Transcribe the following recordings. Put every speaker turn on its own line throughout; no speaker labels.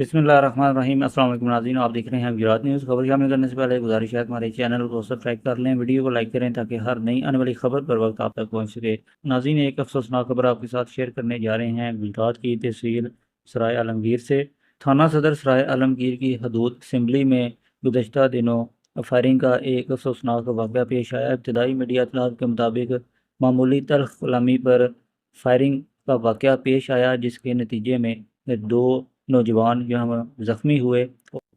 बिस्मिल्लाहिर्रहमानिर्रहीम। अस्सलाम वालेकुम नाज़रीन, आप देख रहे हैं गुजरात न्यूज़। खबर शामिल करने से पहले गुजारिश है कि हमारे चैनल को सब्सक्राइब कर लें, वीडियो को लाइक करें ताकि हर नई आने वाली खबर पर वक्त आप तक पहुंच सके। नाज़रीन, एक अफसोसनाक खबर आपके साथ शेयर करने जा रहे हैं गुजरात की तहसील सराय आलमगीर से। थाना सदर सराय आलमगीर की हदूद असम्बली में गुज़श्ता दिनों फायरिंग का एक अफसोसनाक वाक़या पेश आया। इब्तदाई मीडिया इत्तलात के मुताबिक मामूली तल्ख़ कलामी पर फायरिंग का वाक़या पेश आया, जिसके नतीजे में दो नौजवान जहाँ ज़ख्मी हुए,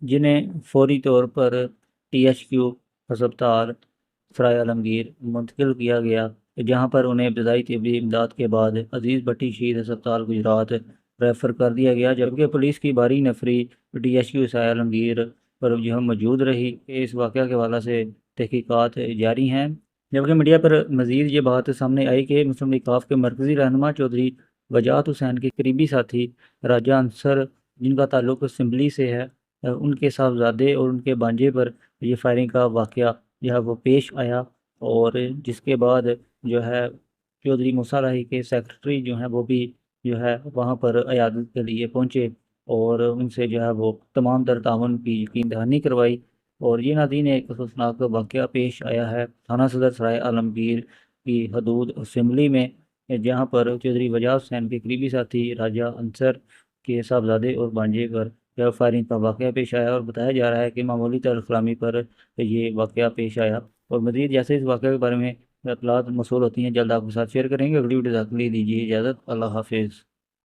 जिन्हें फौरी तौर पर THQ हस्पताल सराय आलमगीर मुंतकिल किया गया, जहाँ पर उन्हें इब्तदाई तिब्बी इमदाद के बाद अजीज़ भट्टी शहीद हस्पताल गुजरात रेफ़र कर दिया गया। जबकि पुलिस की भारी नफरी THQ सराय आलमगीर पर जो मौजूद रही। इस वाक़या के हवाले से तहकीकात जारी हैं। जबकि मीडिया पर मज़ीद ये बात सामने आई कि मुस्लिम लीग काफ के मरकज़ी रहनुमा चौधरी वजाहत हुसैन के करीबी साथी राजा अंसर, जिनका ताल्लुक़ असम्बली से है, उनके साहबजादे और उनके भांजे पर ये फायरिंग का वाक़या जो है वो पेश आया। और जिसके बाद जो है चौधरी मूसा लाही के सेक्रेटरी जो हैं वो भी जो है वहाँ पर अयादत के लिए पहुँचे और उनसे जो है वो तमाम तर ताउन की यकीन दहानी करवाई। और ये नाज़रीन एक अफसोसनाक वाक़या पेश आया है थाना सदर सराय आलमगीर की हदूद असम्बली में, जहाँ पर चौधरी वजाहत हुसैन के करीबी साथी राजा अंसर के साहबजादे और भांजे पर जब फायरिंग का वाक़या पेश आया। और बताया जा रहा है कि मामूली तलख़लामी पर ये वाक़या पेश आया। और मज़ीद जैसे इस वाक़े के बारे में इत्तलात मौसूल होती हैं, जल्द आपके साथ शेयर करेंगे। अगली वीडियो तक के लिए दीजिए इजाज़त। अल्लाह हाफ़िज़।